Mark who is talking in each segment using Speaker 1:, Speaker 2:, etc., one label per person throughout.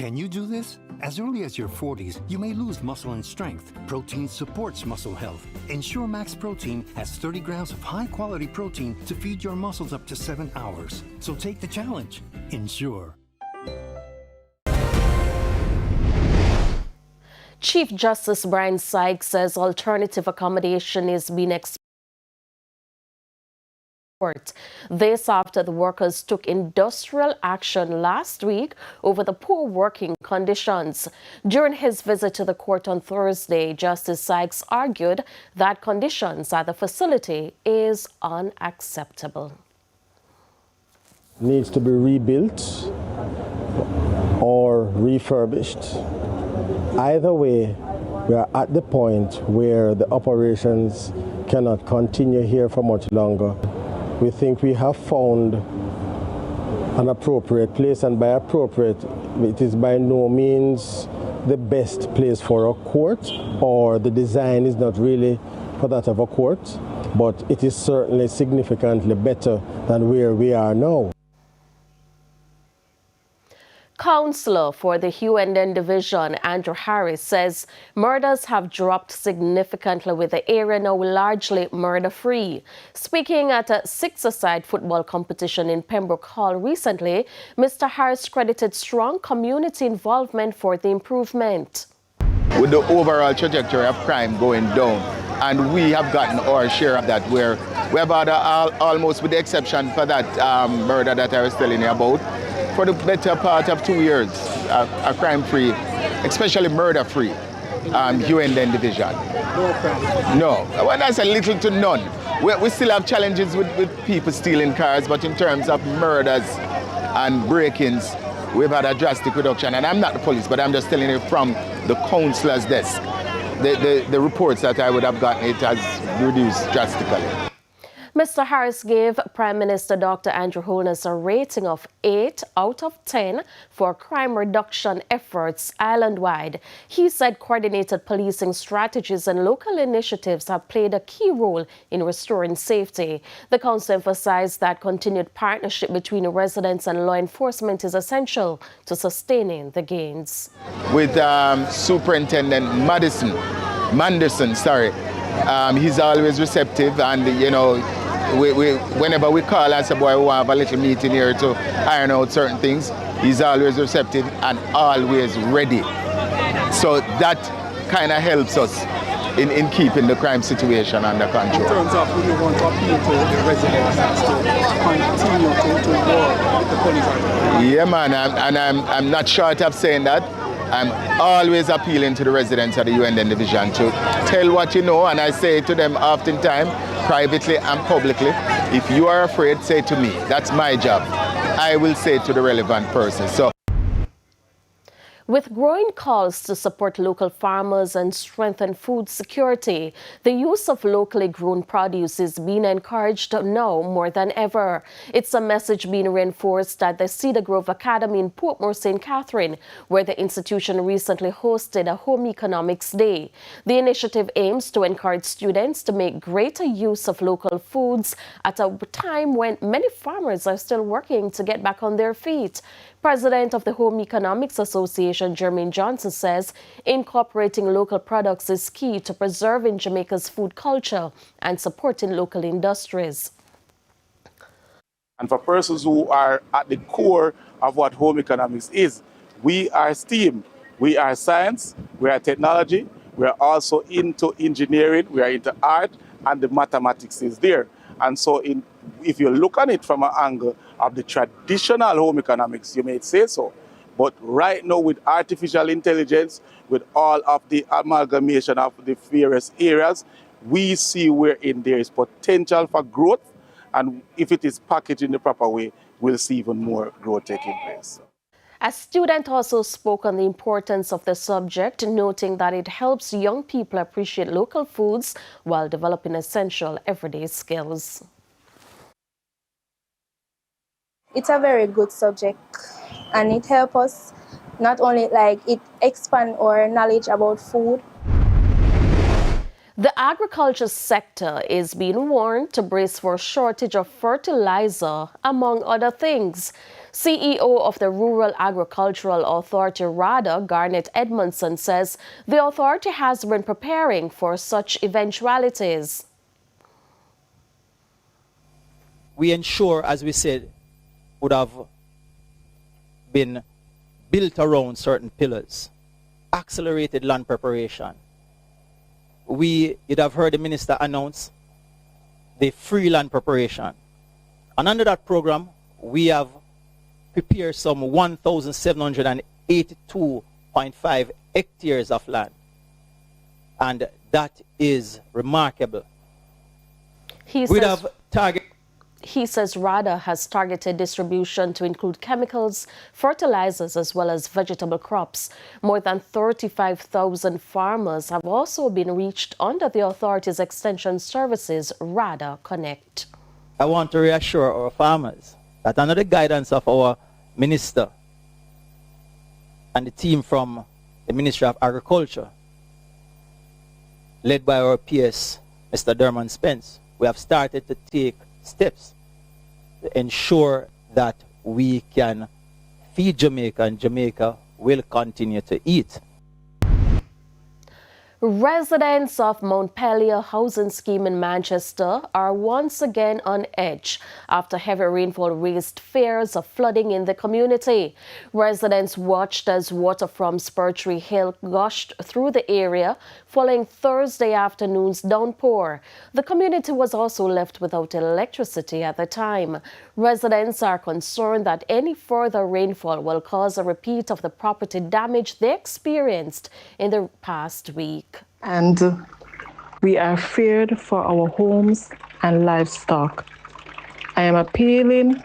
Speaker 1: Can you do this? As early as your 40s, you may lose muscle and strength. Protein supports muscle health. Ensure Max Protein has 30 grams of high-quality protein to feed your muscles up to 7 hours. So take the challenge. Ensure.
Speaker 2: Chief Justice Bryan Sykes says alternative accommodation is being explored. This after the workers took industrial action last week over the poor working conditions. During his visit to the court on Thursday, Justice Sykes argued that conditions at the facility is unacceptable.
Speaker 3: Needs to be rebuilt or refurbished. Either way, we are at the point where the operations cannot continue here for much longer. We think we have found an appropriate place, and by appropriate, it is by no means the best place for a court, or the design is not really for that of a court, but it is certainly significantly better than where we are now.
Speaker 2: Counselor for the Hughenden Division, Andrew Harris, says murders have dropped significantly with the area now largely murder-free. Speaking at a six-a-side football competition in Pembroke Hall recently, Mr. Harris credited strong community involvement for the improvement.
Speaker 4: With the overall trajectory of crime going down, and we have gotten our share of that, where we have had almost, with the exception for that murder that I was telling you about, for the better part of 2 years, a crime-free, especially murder-free, Hughenden Division.
Speaker 5: No crime?
Speaker 4: No. Well, that's a little to none. We still have challenges with people stealing cars, but in terms of murders and break-ins, we've had a drastic reduction. And I'm not the police, but I'm just telling you from the councillor's desk. The reports that I would have gotten, it has reduced drastically.
Speaker 2: Mr. Harris gave Prime Minister Dr. Andrew Holness a rating of 8 out of 10 for crime reduction efforts island-wide. He said coordinated policing strategies and local initiatives have played a key role in restoring safety. The council emphasized that continued partnership between residents and law enforcement is essential to sustaining the gains.
Speaker 4: With Superintendent Manderson, he's always receptive, and you know, whenever we call and say, boy, we want to have a little meeting here to iron out certain things, he's always receptive and always ready. So that kind of helps us in keeping the crime situation under control.
Speaker 5: In terms of when you want to appeal to the residents to continue to work with the police?
Speaker 4: Yeah, man, and I'm not short of saying that. I'm always appealing to the residents of the Hughenden Division to tell what you know, and I say to them oftentimes, privately and publicly, if you are afraid, say to me. That's my job. I will say to the relevant person. So,
Speaker 2: with growing calls to support local farmers and strengthen food security, the use of locally grown produce is being encouraged now more than ever. It's a message being reinforced at the Cedar Grove Academy in Portmore, St. Catherine, where the institution recently hosted a Home Economics Day. The initiative aims to encourage students to make greater use of local foods at a time when many farmers are still working to get back on their feet. President of the Home Economics Association, Jermaine Johnson, says incorporating local products is key to preserving Jamaica's food culture and supporting local industries.
Speaker 5: And for persons who are at the core of what home economics is, we are STEAM, we are science, we are technology, we are also into engineering, we are into art, and the mathematics is there. And so if you look at it from an angle of the traditional home economics, you may say so. But right now with artificial intelligence, with all of the amalgamation of the various areas, we see wherein there is potential for growth. And if it is packaged in the proper way, we'll see even more growth taking place.
Speaker 2: A student also spoke on the importance of the subject, noting that it helps young people appreciate local foods while developing essential everyday skills.
Speaker 6: It's a very good subject, and it helps us not only it expand our knowledge about food.
Speaker 2: The agriculture sector is being warned to brace for a shortage of fertilizer, among other things. CEO of the Rural Agricultural Authority, RADA, Garnet Edmondson, says the authority has been preparing for such eventualities.
Speaker 7: We ensure, as we said, would have been built around certain pillars, accelerated land preparation. You'd have heard the minister announce the free land preparation. And under that program, we have prepared some 1,782.5 hectares of land. And that is remarkable.
Speaker 2: He says RADA has targeted distribution to include chemicals, fertilizers, as well as vegetable crops. More than 35,000 farmers have also been reached under the authority's extension services, RADA Connect.
Speaker 7: I want to reassure our farmers that under the guidance of our minister and the team from the Ministry of Agriculture, led by our PS, Mr. Derman Spence, we have started to take steps to ensure that we can feed Jamaica and Jamaica will continue to eat.
Speaker 2: Residents of Montpellier housing scheme in Manchester are once again on edge after heavy rainfall raised fears of flooding in the community. Residents watched as water from Spurtree Hill gushed through the area following Thursday afternoon's downpour. The community was also left without electricity at the time. Residents are concerned that any further rainfall will cause a repeat of the property damage they experienced in the past week.
Speaker 8: And we are feared for our homes and livestock. I am appealing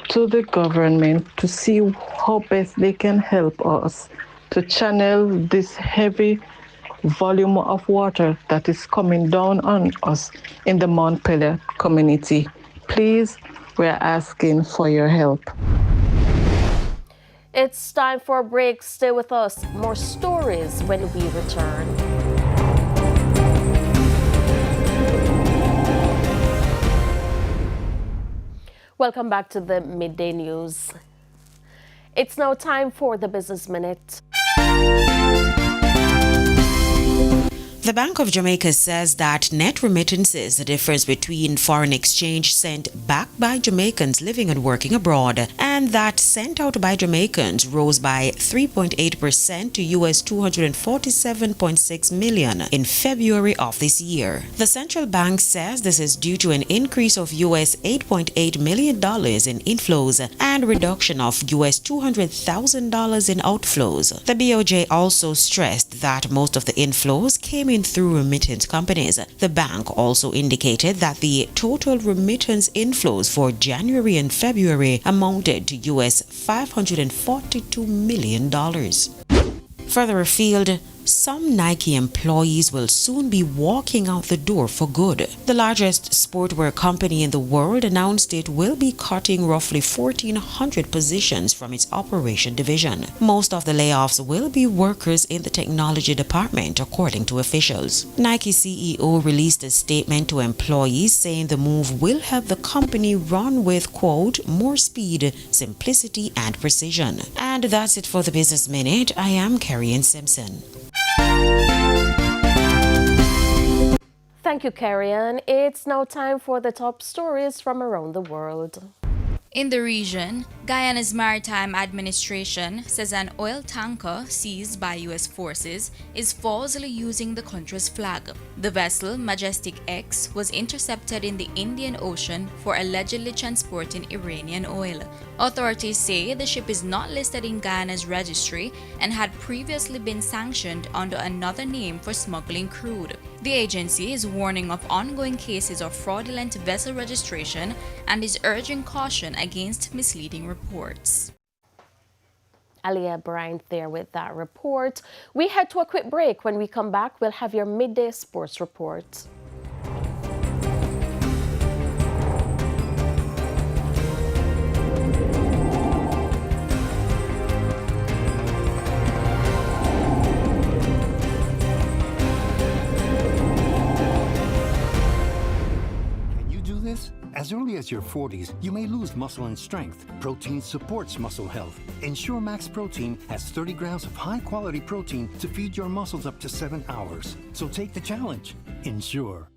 Speaker 8: to the government to see how best they can help us to channel this heavy volume of water that is coming down on us in the Montpellier community. Please, we're asking for your help.
Speaker 2: It's time for a break. Stay with us. More stories when we return. Welcome back to the Midday News. It's now time for the Business Minute.
Speaker 9: The Bank of Jamaica says that net remittances, the difference between foreign exchange sent back by Jamaicans living and working abroad and that sent out by Jamaicans, rose by 3.8% to US $247.6 million in February of this year. The central bank says this is due to an increase of US $8.8 million in inflows and reduction of US $200,000 in outflows. The BOJ also stressed that most of the inflows came in through remittance companies. The bank also indicated that the total remittance inflows for January and February amounted to US $542 million. Further afield, some Nike employees will soon be walking out the door for good. The largest sportswear company in the world announced it will be cutting roughly 1,400 positions from its operation division. Most of the layoffs will be workers in the technology department, according to officials. Nike CEO released a statement to employees saying the move will help the company run with, quote, more speed, simplicity, and precision. And that's it for the Business Minute. I am Carrie Ann Simpson.
Speaker 2: Thank you, Carrie-Ann. It's now time for the top stories from around the world.
Speaker 10: In the region, Guyana's Maritime Administration says an oil tanker seized by U.S. forces is falsely using the country's flag. The vessel, Majestic X, was intercepted in the Indian Ocean for allegedly transporting Iranian oil. Authorities say the ship is not listed in Guyana's registry and had previously been sanctioned under another name for smuggling crude. The agency is warning of ongoing cases of fraudulent vessel registration and is urging caution against misleading reports.
Speaker 2: Alia Bryant there with that report. We head to a quick break. When we come back, we'll have your midday sports report.
Speaker 1: As early as as your 40s, you may lose muscle and strength. Protein supports muscle health. Ensure Max Protein has 30 grams of high-quality protein to feed your muscles up to 7 hours. So take the challenge. Ensure.